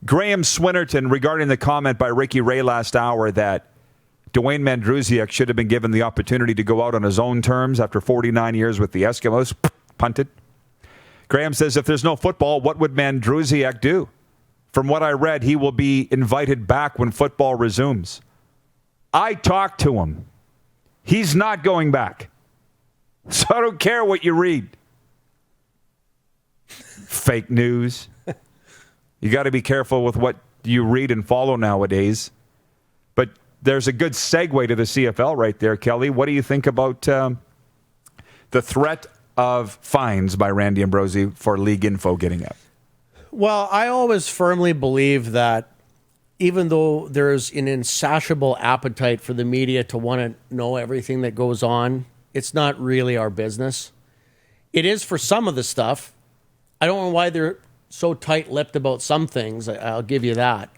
Graham Swinnerton regarding the comment by Ricky Ray last hour that Dwayne Mandrusiak should have been given the opportunity to go out on his own terms after 49 years with the Eskimos. Punted. Graham says if there's no football, what would Mandrusiak do? From what I read, he will be invited back when football resumes. I talked to him. He's not going back. So I don't care what you read. Fake news. You got to be careful with what you read and follow nowadays. But there's a good segue to the CFL right there, Kelly. What do you think about the threat of fines by Randy Ambrosie for League Info getting up? Well, I always firmly believe that even though there's an insatiable appetite for the media to want to know everything that goes on, it's not really our business. It is for some of the stuff. I don't know why they're so tight-lipped about some things. I'll give you that.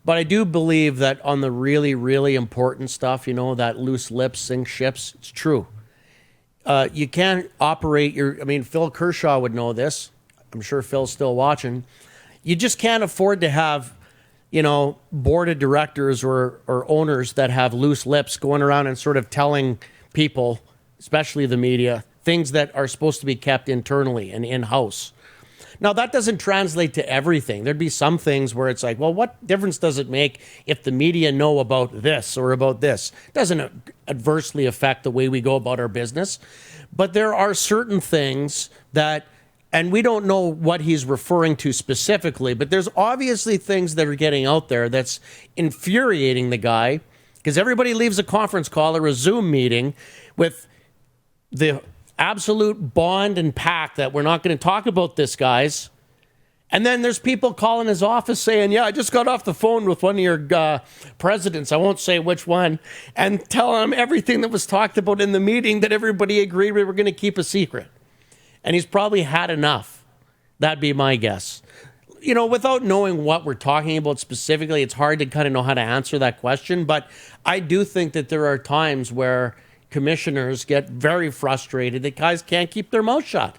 But I do believe that on the really, really important stuff, that loose lips sink ships, it's true. You can't operate Phil Kershaw would know this. I'm sure Phil's still watching. You just can't afford to have, board of directors or owners that have loose lips going around and sort of telling people, especially the media, things that are supposed to be kept internally and in-house. Now, that doesn't translate to everything. There'd be some things where it's like, well, what difference does it make if the media know about this or about this? It doesn't adversely affect the way we go about our business. But there are certain things that, and we don't know what he's referring to specifically, but there's obviously things that are getting out there that's infuriating the guy, because everybody leaves a conference call or a Zoom meeting with the absolute bond and pact that we're not going to talk about this, guys. And then there's people calling his office saying, yeah, I just got off the phone with one of your presidents, I won't say which one, and telling him everything that was talked about in the meeting that everybody agreed we were going to keep a secret. And he's probably had enough. That'd be my guess. Without knowing what we're talking about specifically, it's hard to kind of know how to answer that question. But I do think that there are times where commissioners get very frustrated that guys can't keep their mouth shut.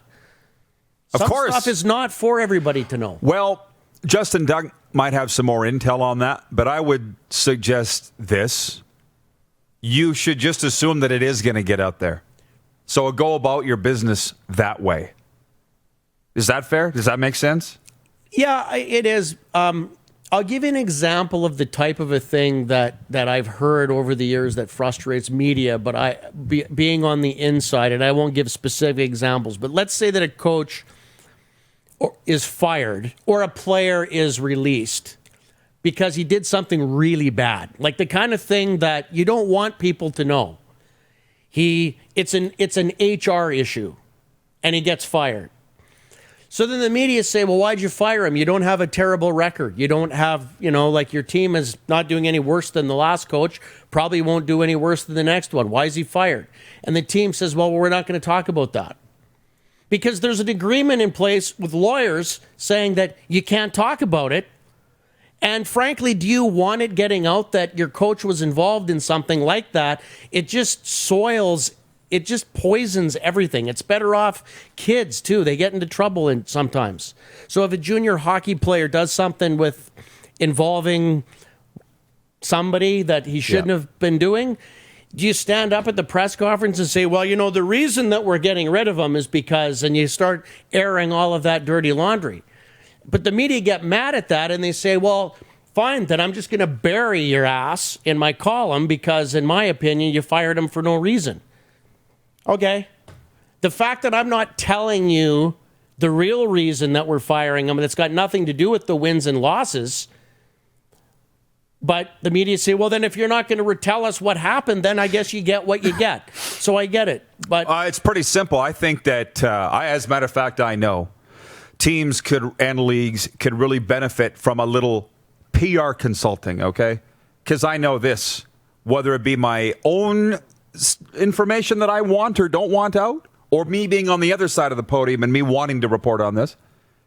Some stuff is not for everybody to know. Well, Justin Doug might have some more intel on that, but I would suggest this. You should just assume that it is going to get out there. So go about your business that way. Is that fair? Does that make sense? Yeah, it is. I'll give you an example of the type of a thing that I've heard over the years that frustrates media, but being on the inside, and I won't give specific examples, but let's say that a coach is fired or a player is released because he did something really bad, like the kind of thing that you don't want people to know. It's an HR issue, and he gets fired. So then the media say, well, why'd you fire him? You don't have a terrible record. You don't have, your team is not doing any worse than the last coach, probably won't do any worse than the next one. Why is he fired? And the team says, well, we're not going to talk about that. Because there's an agreement in place with lawyers saying that you can't talk about it. And frankly, do you want it getting out that your coach was involved in something like that? It just it just poisons everything. It's better off kids, too. They get into trouble sometimes. So if a junior hockey player does something involving somebody that he shouldn't have been doing, do you stand up at the press conference and say, well, the reason that we're getting rid of him is because, and you start airing all of that dirty laundry. But the media get mad at that and they say, well, fine, then I'm just going to bury your ass in my column because, in my opinion, you fired him for no reason. Okay. The fact that I'm not telling you the real reason that we're firing him, that's got nothing to do with the wins and losses, but the media say, well, then if you're not going to tell us what happened, then I guess you get what you get. So I get it. But it's pretty simple. I think that, as a matter of fact, I know teams and leagues could really benefit from a little PR consulting, okay? Because I know this, whether it be my own information that I want or don't want out, or me being on the other side of the podium and me wanting to report on this.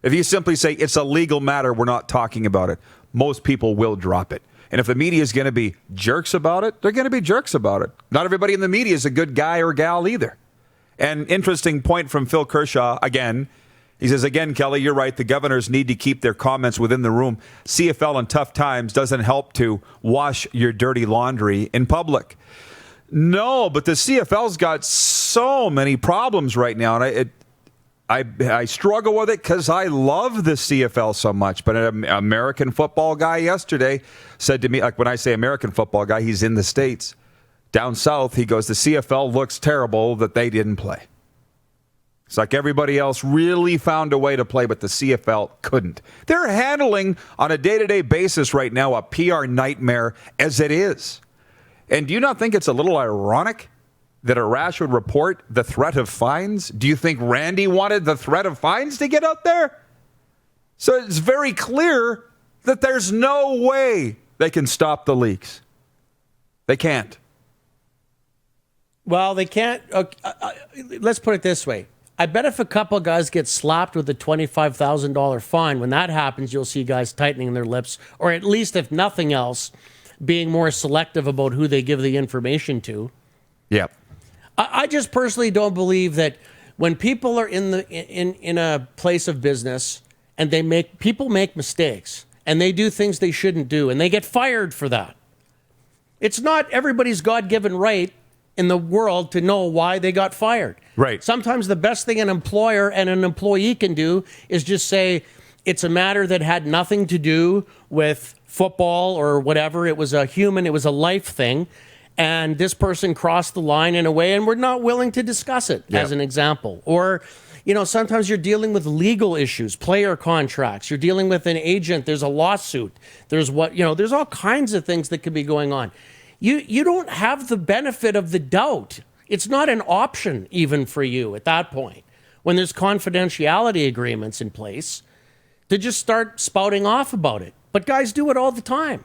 If you simply say it's a legal matter, we're not talking about it, most people will drop it. And if the media is going to be jerks about it, they're going to be jerks about it. Not everybody in the media is a good guy or gal either. And interesting point from Phil Kershaw, again, He says, again, Kelly, you're right. The governors need to keep their comments within the room. CFL in tough times doesn't help to wash your dirty laundry in public. No, but the CFL's got so many problems right now, and I struggle with it because I love the CFL so much. But an American football guy yesterday said to me, like when I say American football guy, he's in the States. Down south, he goes, the CFL looks terrible that they didn't play. It's like everybody else really found a way to play, but the CFL couldn't. They're handling on a day-to-day basis right now a PR nightmare as it is. And do you not think it's a little ironic that Arash would report the threat of fines? Do you think Randy wanted the threat of fines to get out there? So it's very clear that there's no way they can stop the leaks. They can't. Well, they can't. Let's put it this way. I bet if a couple of guys get slapped with a $25,000 fine, when that happens, you'll see guys tightening their lips, or at least, if nothing else, being more selective about who they give the information to. Yep. I just personally don't believe that when people are in a place of business and people make mistakes and they do things they shouldn't do and they get fired for that. It's not everybody's God-given right in the world to know why they got fired. Right. Sometimes the best thing an employer and an employee can do is just say it's a matter that had nothing to do with football or whatever. It was a life thing. And this person crossed the line in a way, and we're not willing to discuss it, as an example. Or, sometimes you're dealing with legal issues, player contracts. You're dealing with an agent. There's a lawsuit. There's there's all kinds of things that could be going on. You don't have the benefit of the doubt. It's not an option even for you at that point, when there's confidentiality agreements in place, to just start spouting off about it. But guys do it all the time.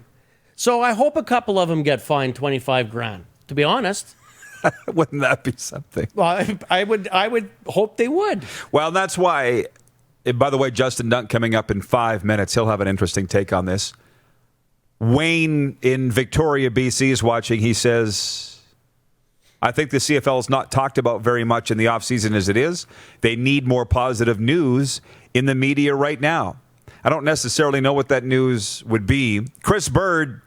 So I hope a couple of them get fined $25,000, to be honest. Wouldn't that be something? Well, I would hope they would. Well, that's why, by the way, Justin Dunk coming up in 5 minutes. He'll have an interesting take on this. Wayne in Victoria, BC is watching. He says, I think the CFL is not talked about very much in the offseason as it is. They need more positive news in the media right now. I don't necessarily know what that news would be. Chris Bird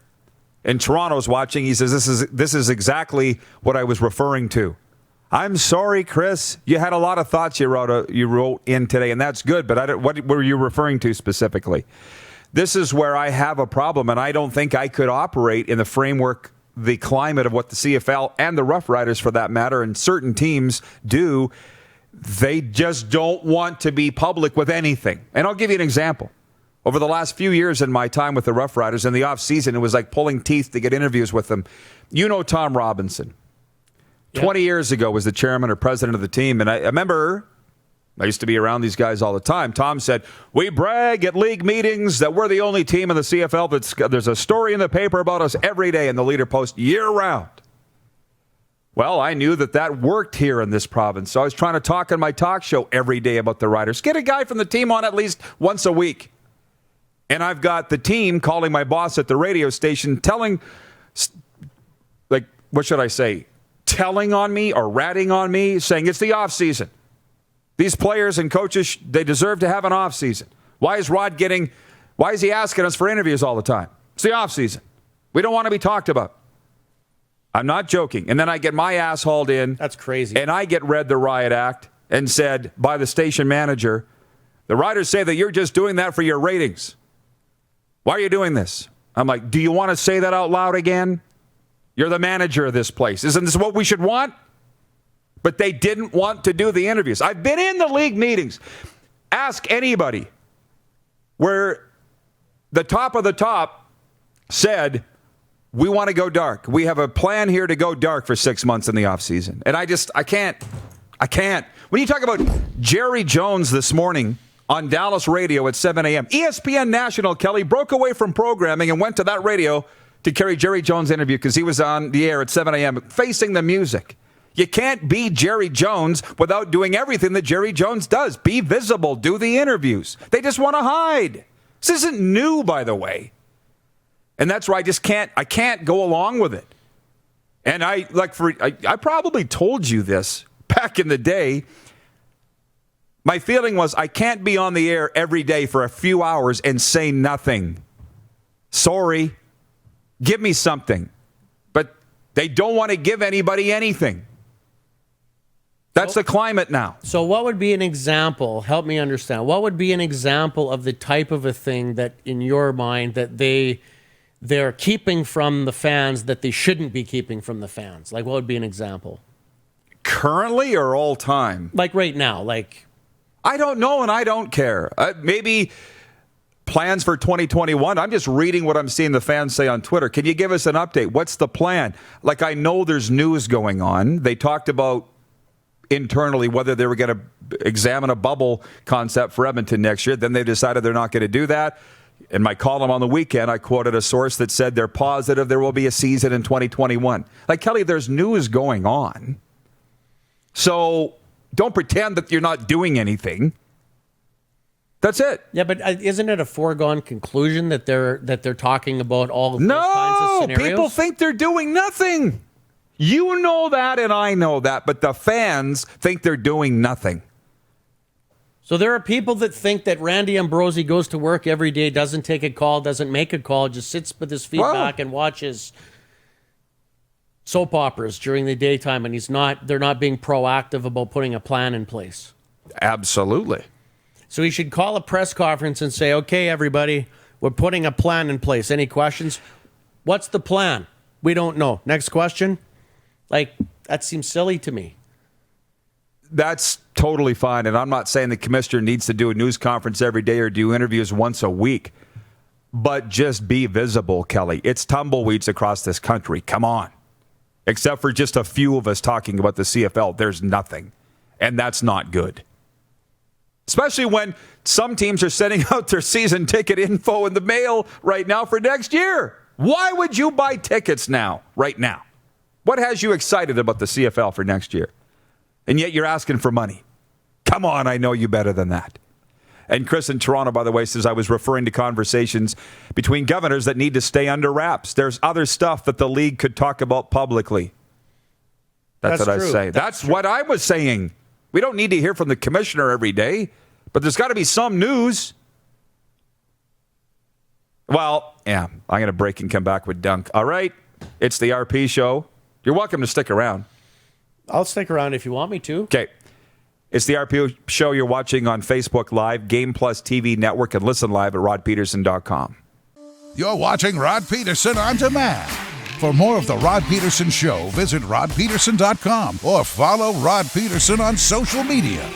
in Toronto's watching. He says, this is exactly what I was referring to. I'm sorry, Chris. You had a lot of thoughts you wrote in today, and that's good, but what were you referring to specifically? This is where I have a problem, and I don't think I could operate in the framework, the climate of what the CFL and the Rough Riders, for that matter, and certain teams do. They just don't want to be public with anything. And I'll give you an example. Over the last few years in my time with the Rough Riders, in the off-season, it was like pulling teeth to get interviews with them. You know Tom Robinson. Yep. 20 years ago was the chairman or president of the team, and I remember, I used to be around these guys all the time. Tom said, we brag at league meetings that we're the only team in the CFL there's a story in the paper about us every day in the Leader Post year-round. Well, I knew that worked here in this province, so I was trying to talk on my talk show every day about the Riders. Get a guy from the team on at least once a week. And I've got the team calling my boss at the radio station, telling, what should I say? Telling on me or ratting on me, saying it's the off season. These players and coaches, they deserve to have an off season. Why is he asking us for interviews all the time? It's the off season. We don't want to be talked about. I'm not joking. And then I get my ass hauled in. That's crazy. And I get read the riot act and said by the station manager, the Riders say that you're just doing that for your ratings. Why are you doing this? I'm like, do you want to say that out loud again? You're the manager of this place. Isn't this what we should want? But they didn't want to do the interviews. I've been in the league meetings. Ask anybody where the top of the top said, we want to go dark. We have a plan here to go dark for 6 months in the offseason. And I can't. When you talk about Jerry Jones this morning on Dallas radio at 7 a.m., ESPN National, Kelly, broke away from programming and went to that radio to carry Jerry Jones' interview because he was on the air at 7 a.m. facing the music. You can't be Jerry Jones without doing everything that Jerry Jones does. Be visible. Do the interviews. They just want to hide. This isn't new, by the way. And that's why I can't go along with it. And I probably told you this back in the day. My feeling was I can't be on the air every day for a few hours and say nothing. Sorry. Give me something. But they don't want to give anybody anything. That's the climate now. So what would be an example? Help me understand. What would be an example of the type of a thing that, in your mind, that they're keeping from the fans that they shouldn't be keeping from the fans? Like, what would be an example? Currently or all time? Like right now, like... I don't know and I don't care. Maybe plans for 2021. I'm just reading what I'm seeing the fans say on Twitter. Can you give us an update? What's the plan? Like, I know there's news going on. They talked about internally whether they were going to examine a bubble concept for Edmonton next year. Then they decided they're not going to do that. In my column on the weekend, I quoted a source that said they're positive there will be a season in 2021. Like, Kelly, there's news going on. So don't pretend that you're not doing anything. That's it. Yeah, but isn't it a foregone conclusion that they're talking about all of those kinds of scenarios? No, people think they're doing nothing. You know that and I know that, but the fans think they're doing nothing. So there are people that think that Randy Ambrosie goes to work every day, doesn't take a call, doesn't make a call, just sits with his feet back and watches soap operas during the daytime, and they're not being proactive about putting a plan in place. Absolutely. So he should call a press conference and say, okay, everybody, we're putting a plan in place. Any questions? What's the plan? We don't know. Next question? Like, that seems silly to me. That's totally fine. And I'm not saying the commissioner needs to do a news conference every day or do interviews once a week. But just be visible, Kelly. It's tumbleweeds across this country. Come on. Except for just a few of us talking about the CFL, there's nothing. And that's not good. Especially when some teams are sending out their season ticket info in the mail right now for next year. Why would you buy tickets now, right now? What has you excited about the CFL for next year? And yet you're asking for money. Come on, I know you better than that. And Chris in Toronto, by the way, says I was referring to conversations between governors that need to stay under wraps. There's other stuff that the league could talk about publicly. That's what true. I say. That's what I was saying. We don't need to hear from the commissioner every day, but there's got to be some news. Well, yeah, I'm going to break and come back with Dunk. All right, it's the RP show. You're welcome to stick around. I'll stick around if you want me to. Okay. It's the RP show you're watching on Facebook Live, Game Plus TV Network, and listen live at rodpedersen.com. You're watching Rod Pedersen On Demand. For more of the Rod Pedersen Show, visit rodpedersen.com or follow Rod Pedersen on social media.